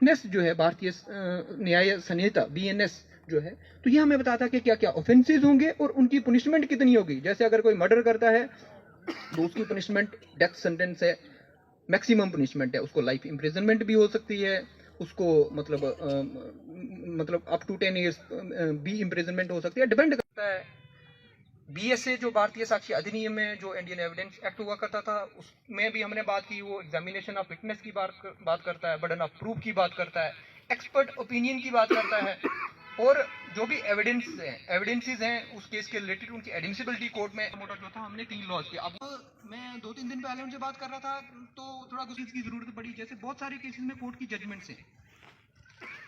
Fitness जो है भारतीय न्याय संहिता BNS जो है, तो ये हमें बताता है कि क्या क्या ऑफेंसेस होंगे और उनकी पनिशमेंट कितनी होगी। जैसे अगर कोई मर्डर करता है तो उसकी पनिशमेंट डेथ सेंटेंस है, मैक्सिमम पनिशमेंट है, उसको लाइफ इम्प्रिजनमेंट भी हो सकती है, उसको मतलब अप टू 10 ईयर्स भी इम्प्रिजनमेंट हो सकती है, डिपेंड करता है। BSA जो भारतीय साक्ष्य अधिनियम में जो इंडियन एविडेंस एक्ट हुआ करता था, उसमें भी हमने बात की, वो एग्जामिनेशन ऑफ फिटनेस की बात करता है, बर्डन ऑफ प्रूफ की बात करता है, एक्सपर्ट ओपिनियन की बात करता है, और जो भी एविडेंसेस हैं उस केस के रिलेटेड उनकी एडमिसिबिलिटी कोर्ट में मोटा जो था, हमने 3 लॉज किया। अब मैं 2-3 दिन पहले उनसे बात कर रहा था तो थोड़ा कुछ चीज़ की जरूरत पड़ी। जैसे बहुत सारे केसेस में कोर्ट की जजमेंट्स हैं,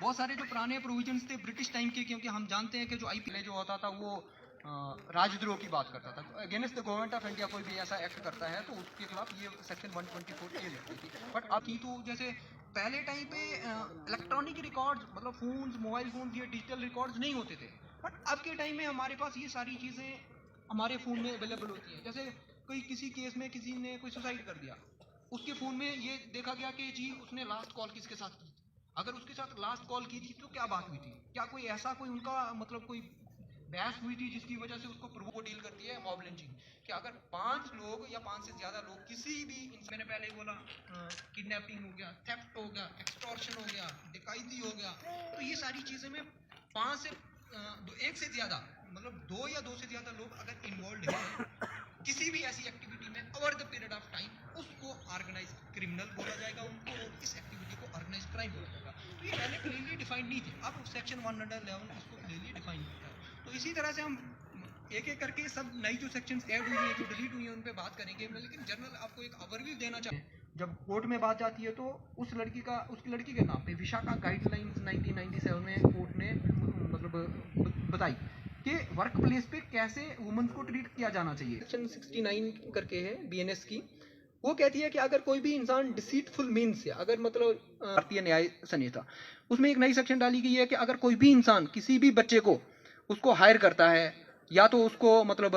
बहुत सारे जो पुराने प्रोविजंस थे ब्रिटिश टाइम के, क्योंकि हम जानते हैं कि जो IPL जो होता था वो राजद्रोह की बात करता था, against the government of India कोई भी ऐसा एक्ट करता है तो उसके खिलाफ ये सेक्शन 124 ये लगती थी। बट अब की तो जैसे पहले टाइम पे इलेक्ट्रॉनिक रिकॉर्ड्स, मतलब फोन्स, मोबाइल फोन्स, ये डिजिटल रिकॉर्ड्स नहीं होते थे, बट अब के टाइम में हमारे पास ये सारी चीज़ें हमारे फ़ोन में अवेलेबल होती हैं। जैसे कोई किसी केस में किसी ने कोई सुसाइड कर दिया, उसके फ़ोन में ये देखा गया कि जी उसने लास्ट कॉल किसके साथ की थी, अगर उसके साथ लास्ट कॉल की थी तो क्या बात हुई थी, क्या कोई ऐसा कोई उनका मतलब कोई बहस हुई थी जिसकी वजह से उसको प्रूव डील कर दिया है मॉब लिंचिंग। कि अगर 5 लोग या 5 से ज्यादा लोग किसी भी, मैंने पहले ही बोला, किडनैपिंग हो गया, थेफ्ट हो गया, एक्सटॉर्शन हो गया, डकैती हो गया, तो ये सारी चीजें में 5 से 1 से ज्यादा, मतलब 2 या 2 से ज्यादा लोग अगर इन्वॉल्व हैं किसी भी ऐसी एक्टिविटी में over the period of time, उसको ऑर्गेनाइज क्रिमिनल बोला जाएगा उनको, और इस एक्टिविटी को ऑर्गेनाइज क्राइम बोला जाएगा। तो ये पहले क्लियरली डिफाइंड नहीं थे, अब सेक्शन 111 इसको क्लियरली डिफाइन करता है। तो इसी तरह से हम एक एक करके सब नई जो सेक्शंस ऐड हुई हैं, जो डिलीट हुई हैं, उन पे बात करेंगे। मैं लेकिन जनरल आपको एक ओवरव्यू देना चाहता हूं। जब कोर्ट में बात जाती है तो उसकी लड़की के नाम पे विशाखा गाइडलाइंस 1997 में कोर्ट ने मतलब बताई कि वर्क प्लेस पे कैसे वुमेन्स को ट्रीट किया जाना चाहिए। सेक्शन 69 करके है BNS की, वो कहती है कि अगर कोई भी इंसान डिसीटफुल मीन्स से, अगर मतलब भारतीय न्याय संहिता उसमें एक नई सेक्शन डाली गई है कि अगर कोई भी इंसान किसी भी बच्चे को उसको हायर करता है या तो उसको मतलब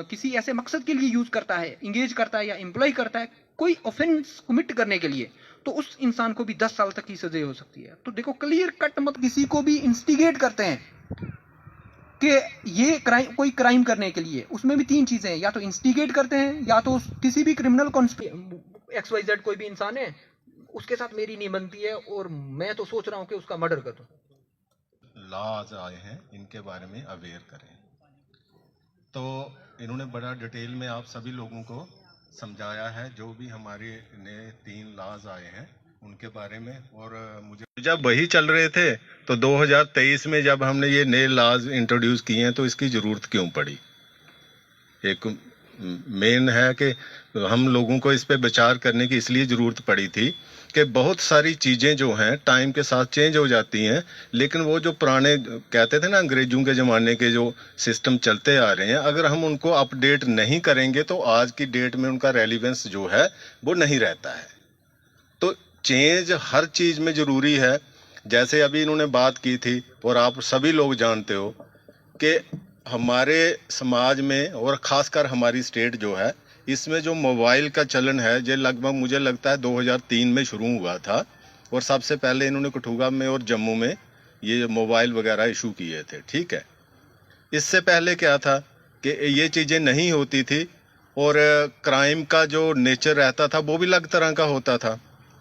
किसी ऐसे मकसद के लिए यूज करता है, इंगेज करता है या एम्प्लॉय करता है कोई ऑफेंस कमिट करने के लिए, तो उस इंसान को भी 10 साल तक की सजा हो सकती है। तो देखो क्लियर कट, मत किसी को भी इंस्टिगेट करते हैं कि ये क्राइम, कोई क्राइम करने के लिए, उसमें भी 3 चीजें हैं, या तो इंस्टिगेट करते हैं, या तो किसी भी क्रिमिनल XYZ कोई भी इंसान है उसके साथ मेरी नहीं बनती है और मैं तो सोच रहा हूं कि उसका मर्डर कर दूं। लॉज आए हैं इनके बारे में अवेयर करें, तो इन्होंने बड़ा डिटेल में आप सभी लोगों को समझाया है जो भी हमारे नए 3 लॉज आए हैं उनके बारे में। और मुझे जब वही चल रहे थे तो 2023 में जब हमने ये नए लॉज इंट्रोड्यूस किए हैं तो इसकी ज़रूरत क्यों पड़ी। एक मेन है कि हम लोगों को इस पे विचार करने की इसलिए ज़रूरत पड़ी थी कि बहुत सारी चीज़ें जो हैं टाइम के साथ चेंज हो जाती हैं, लेकिन वो जो पुराने कहते थे ना अंग्रेजों के ज़माने के जो सिस्टम चलते आ रहे हैं, अगर हम उनको अपडेट नहीं करेंगे तो आज की डेट में उनका रेलिवेंस जो है वो नहीं रहता है। तो चेंज हर चीज़ में ज़रूरी है। जैसे अभी इन्होंने बात की थी और आप सभी लोग जानते हो कि हमारे समाज में और ख़ासकर हमारी स्टेट जो है, इसमें जो मोबाइल का चलन है ये लगभग मुझे लगता है 2003 में शुरू हुआ था, और सबसे पहले इन्होंने कठुआ में और जम्मू में ये मोबाइल वगैरह इशू किए थे। ठीक है, इससे पहले क्या था कि ये चीज़ें नहीं होती थी और क्राइम का जो नेचर रहता था वो भी अलग तरह का होता था।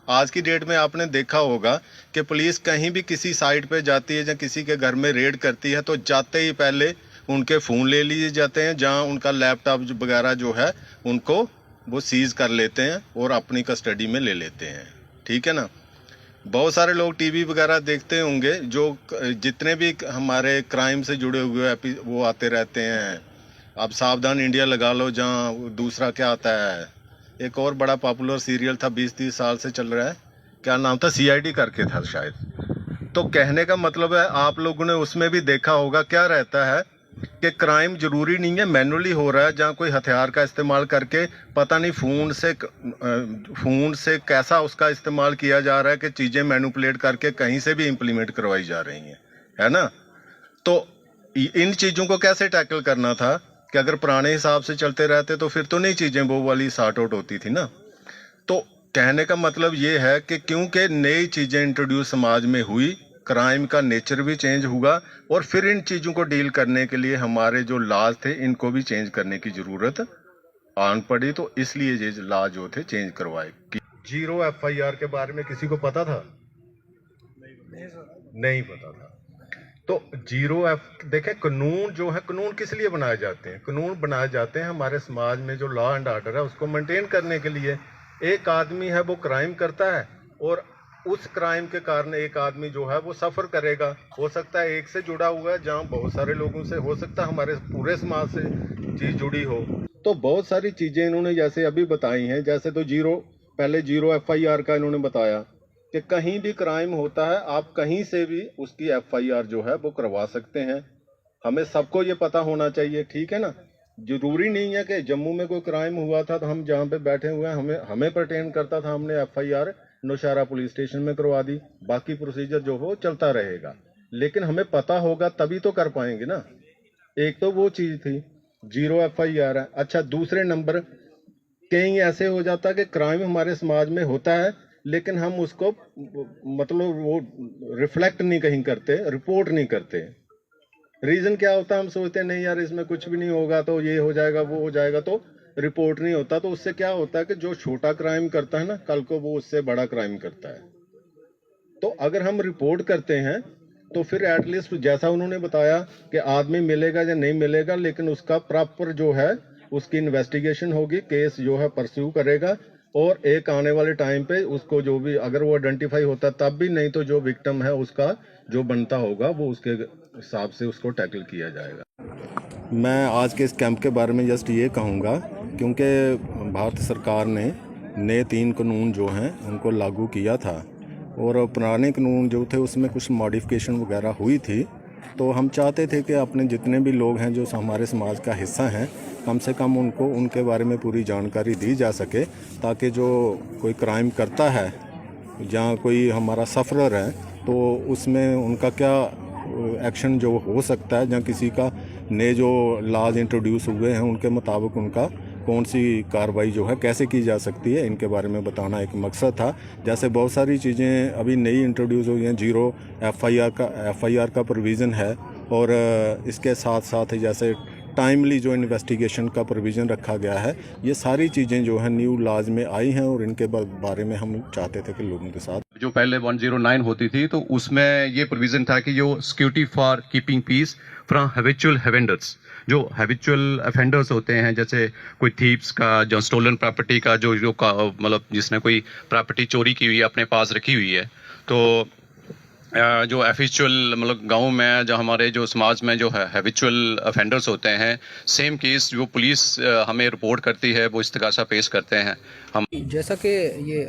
आज की डेट में आपने देखा होगा कि पुलिस कहीं भी किसी साइट पे जाती है या किसी के घर में रेड करती है तो जाते ही पहले उनके फ़ोन ले लिए जाते हैं, जहां उनका लैपटॉप वगैरह जो है उनको वो सीज कर लेते हैं और अपनी कस्टडी में ले लेते हैं। ठीक है ना। बहुत सारे लोग टीवी वगैरह देखते होंगे, जो जितने भी हमारे क्राइम से जुड़े हुए वो आते रहते हैं। आप सावधान इंडिया लगा लो, जहाँ दूसरा क्या आता है, एक और बड़ा पॉपुलर सीरियल था 20-30 साल से चल रहा है, क्या नाम था, CID करके था शायद। तो कहने का मतलब है आप लोगों ने उसमें भी देखा होगा क्या रहता है कि क्राइम जरूरी नहीं है मैनुअली हो रहा है, जहाँ कोई हथियार का इस्तेमाल करके पता नहीं फ़ोन से कैसा उसका इस्तेमाल किया जा रहा है कि चीज़ें मैनिपुलेट करके कहीं से भी इम्प्लीमेंट करवाई जा रही हैं, है ना। तो इन चीज़ों को कैसे टैकल करना था कि अगर पुराने हिसाब से चलते रहते तो फिर तो नहीं चीज़ें वो वाली सॉर्ट आउट होती थी ना। तो कहने का मतलब ये है कि क्योंकि नई चीज़ें इंट्रोड्यूस समाज में हुई, क्राइम का नेचर भी चेंज हुआ और फिर इन चीज़ों को डील करने के लिए हमारे जो लॉज थे इनको भी चेंज करने की ज़रूरत आन पड़ी, तो इसलिए ये लॉ जो थे चेंज करवाए। कि 0 FIR के बारे में किसी को पता था? नहीं पता था। तो 0 देखें, कानून जो है, कानून किस लिए बनाए जाते हैं? कानून बनाए जाते हैं हमारे समाज में जो लॉ एंड ऑर्डर है उसको मेंटेन करने के लिए। एक आदमी है वो क्राइम करता है और उस क्राइम के कारण एक आदमी जो है वो सफ़र करेगा। हो सकता है एक से जुड़ा हुआ है, जहाँ बहुत सारे लोगों से, हो सकता है हमारे पूरे समाज से चीज़ जुड़ी हो। तो बहुत सारी चीज़ें इन्होंने जैसे अभी बताई हैं, जैसे तो पहले 0 FIR का इन्होंने बताया कि कहीं भी क्राइम होता है आप कहीं से भी उसकी FIR जो है वो करवा सकते हैं। हमें सबको ये पता होना चाहिए, ठीक है ना। जरूरी नहीं है कि जम्मू में कोई क्राइम हुआ था तो हम जहाँ पे बैठे हुए हैं हमें पर्टेन करता था, हमने FIR नौशहरा पुलिस स्टेशन में करवा दी, बाकी प्रोसीजर जो हो चलता रहेगा। लेकिन हमें पता होगा तभी तो कर पाएंगे ना। एक तो वो चीज़ थी 0 FIR है। अच्छा, दूसरे नंबर कहीं ऐसे हो जाता कि क्राइम हमारे समाज में होता है लेकिन हम उसको मतलब वो रिफ्लेक्ट नहीं कहीं करते, रिपोर्ट नहीं करते। रीज़न क्या होता है? हम सोचते हैं नहीं यार इसमें कुछ भी नहीं होगा, तो ये हो जाएगा वो हो जाएगा, तो रिपोर्ट नहीं होता। तो उससे क्या होता है कि जो छोटा क्राइम करता है ना, कल को वो उससे बड़ा क्राइम करता है। तो अगर हम रिपोर्ट करते हैं तो फिर एटलीस्ट जैसा उन्होंने बताया कि आदमी मिलेगा या नहीं मिलेगा, लेकिन उसका प्रॉपर जो है उसकी इन्वेस्टिगेशन होगी, केस जो है परस्यू करेगा और एक आने वाले टाइम पे उसको जो भी अगर वो आइडेंटिफाई होता तब भी, नहीं तो जो विक्टिम है उसका जो बनता होगा वो उसके हिसाब से उसको टैकल किया जाएगा। मैं आज के इस कैंप के बारे में जस्ट ये कहूँगा, क्योंकि भारत सरकार ने नए 3 कानून जो हैं उनको लागू किया था और पुराने कानून जो थे उसमें कुछ मॉडिफिकेशन वगैरह हुई थी। तो हम चाहते थे कि अपने जितने भी लोग हैं जो हमारे समाज का हिस्सा हैं, कम से कम उनको उनके बारे में पूरी जानकारी दी जा सके, ताकि जो कोई क्राइम करता है जहाँ कोई हमारा सफ़रर है तो उसमें उनका क्या एक्शन जो हो सकता है, जहाँ किसी का नए जो लॉज इंट्रोड्यूस हुए हैं उनके मुताबिक उनका कौन सी कार्रवाई जो है कैसे की जा सकती है, इनके बारे में बताना एक मकसद था। जैसे बहुत सारी चीज़ें अभी नई इंट्रोड्यूस हुई हैं, 0 FIR का प्रोविज़न है और इसके साथ साथ जैसे टाइमली जो इन्वेस्टिगेशन का प्रोविज़न रखा गया है। ये सारी चीज़ें जो है न्यू लॉज में आई हैं और इनके बारे में हम चाहते थे कि लोगों के साथ, जो पहले 109 होती थी तो उसमें ये प्रोविज़न था कि जो security for keeping peace from habitual offenders, जो हैबिचुअल ऑफेंडर्स होते हैं, जैसे कोई थीप्स का, जो स्टोलन प्रॉपर्टी का, जो मतलब जिसने कोई प्रॉपर्टी चोरी की हुई है अपने पास रखी हुई है, तो जो हैबिचुअल मतलब गांव में जो हमारे जो समाज में जो है हैबिचुअल ऑफेंडर्स होते हैं, सेम केस जो पुलिस हमें रिपोर्ट करती है वो इस्तगासा पेश करते हैं हम। जैसा कि ये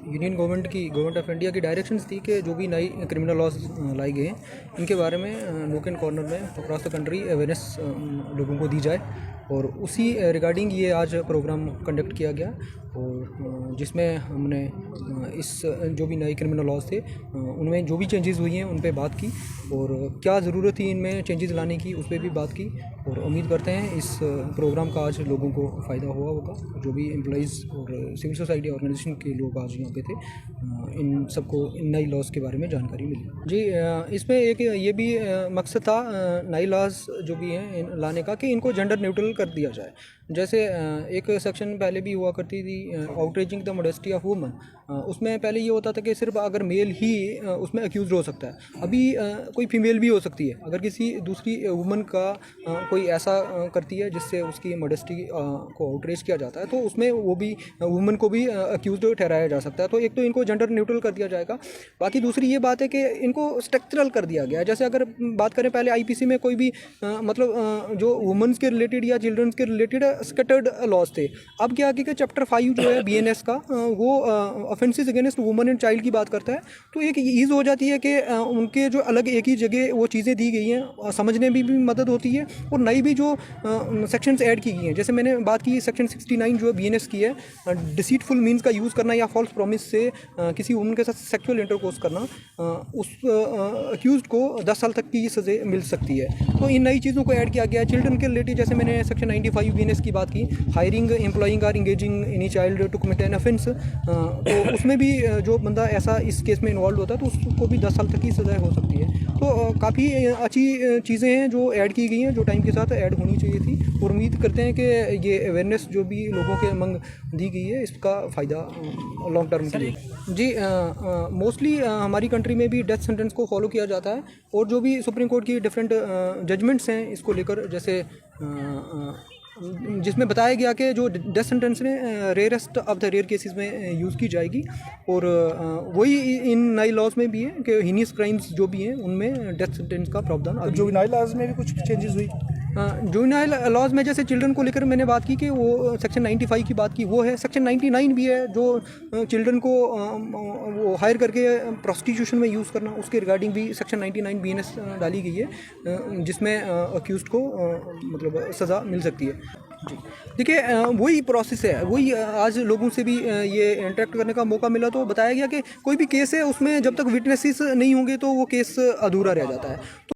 यूनियन गवर्नमेंट ऑफ इंडिया की डायरेक्शंस थी कि जो भी नई क्रिमिनल लॉज लाई गए हैं इनके बारे में नोक एंड कॉर्नर में अक्रॉस द कंट्री अवेयरनेस लोगों को दी जाए, और उसी रिगार्डिंग ये आज प्रोग्राम कंडक्ट किया गया और जिसमें हमने इस जो भी नए क्रिमिनल लॉज थे उनमें जो भी चेंजेस हुई हैं उन पे बात की और क्या ज़रूरत थी इनमें चेंजेस लाने की उस पर भी बात की, और उम्मीद करते हैं इस प्रोग्राम का आज लोगों को फ़ायदा हुआ होगा। जो भी एम्प्लॉइज़ और सिविल सोसाइटी ऑर्गेनाइजेशन के लोग आज यहाँ पे थे, इन सबको इन नई लॉज के बारे में जानकारी मिली। जी, इसमें एक ये भी मकसद था नई लॉज जो भी हैं लाने का कि इनको जेंडर न्यूट्रल कर दिया जाए। जैसे एक सेक्शन पहले भी हुआ करती थी outraging the modesty of woman, उसमें पहले ये होता था कि सिर्फ अगर मेल ही उसमें अक्यूज़ हो सकता है। अभी कोई फीमेल भी हो सकती है, अगर किसी दूसरी वुमन का कोई ऐसा करती है जिससे उसकी मॉडेस्टी को आउटरेज किया जाता है तो उसमें वो भी वुमन को भी अक्यूज़ ठहराया जा सकता है। तो एक तो इनको जेंडर न्यूट्रल कर दिया जाएगा। बाकी दूसरी ये बात है कि इनको स्ट्रक्चरल कर दिया गया है। जैसे अगर बात करें पहले आईपीसी में कोई भी मतलब जो वुमेंस के रिलेटेड या चिल्ड्रंस के रिलेटेड स्कैटर्ड लॉज थे, अब क्या कि चैप्टर 5 जो है BNS का वो offences against woman and child की बात करता है। तो एक ईज़ हो जाती है कि उनके जो अलग एक ही जगह वो चीज़ें दी गई हैं, समझने में भी मदद होती है और नई भी जो सेक्शंस ऐड की गई हैं। जैसे मैंने बात की सेक्शन 69 जो है BNS की है, डिसीटफुल मीन्स का यूज़ करना या फॉल्स प्रॉमिस से किसी वुमन के साथ सेक्सुअल इंटरकोर्स करना, उस अक्यूज्ड को 10 साल तक की सज़ा मिल सकती है। तो इन नई चीज़ों को ऐड किया गया है। चिल्ड्रन के रिलेटेड जैसे मैंने सेक्शन 95 BNS की बात की, हायरिंग एम्प्लॉइंग और engaging any child to commit an offence, तो उसमें भी जो बंदा ऐसा इस केस में इन्वॉल्व होता है तो उसको भी 10 साल तक की सज़ा हो सकती है। तो काफ़ी अच्छी चीज़ें हैं जो ऐड की गई हैं, जो टाइम के साथ ऐड होनी चाहिए थी, और उम्मीद करते हैं कि ये अवेयरनेस जो भी लोगों के मंग दी गई है इसका फ़ायदा लॉन्ग टर्म के लिए। जी, मोस्टली हमारी कंट्री में भी डेथ सेंटेंस को फॉलो किया जाता है, और जो भी सुप्रीम कोर्ट की डिफरेंट जजमेंट्स हैं इसको लेकर, जैसे जिसमें बताया गया कि जो डेथ सेंटेंस ने rarest of the rare cases में यूज़ की जाएगी, और वही इन नए लॉज में भी है कि हीनियस क्राइम्स जो भी हैं उनमें डेथ सेंटेंस का प्रावधान। जुवेनाइल लॉज में भी कुछ चेंजेस हुई? जुवेनाइल लॉज में जैसे चिल्ड्रन को लेकर मैंने बात की कि वो सेक्शन 95 की बात की, वो है। सेक्शन 99 भी है जो चिल्ड्रन को वो हायर करके प्रोस्टिट्यूशन में यूज़ करना, उसके रिगार्डिंग भी सेक्शन 99 BNS डाली गई है, जिसमें अक्यूज़ड को मतलब सज़ा मिल सकती है। जी, देखिए, वही प्रोसेस है, वही आज लोगों से भी ये इंटरेक्ट करने का मौका मिला तो बताया गया कि कोई भी केस है उसमें जब तक विटनेसेस नहीं होंगे तो वो केस अधूरा रह जाता है। तो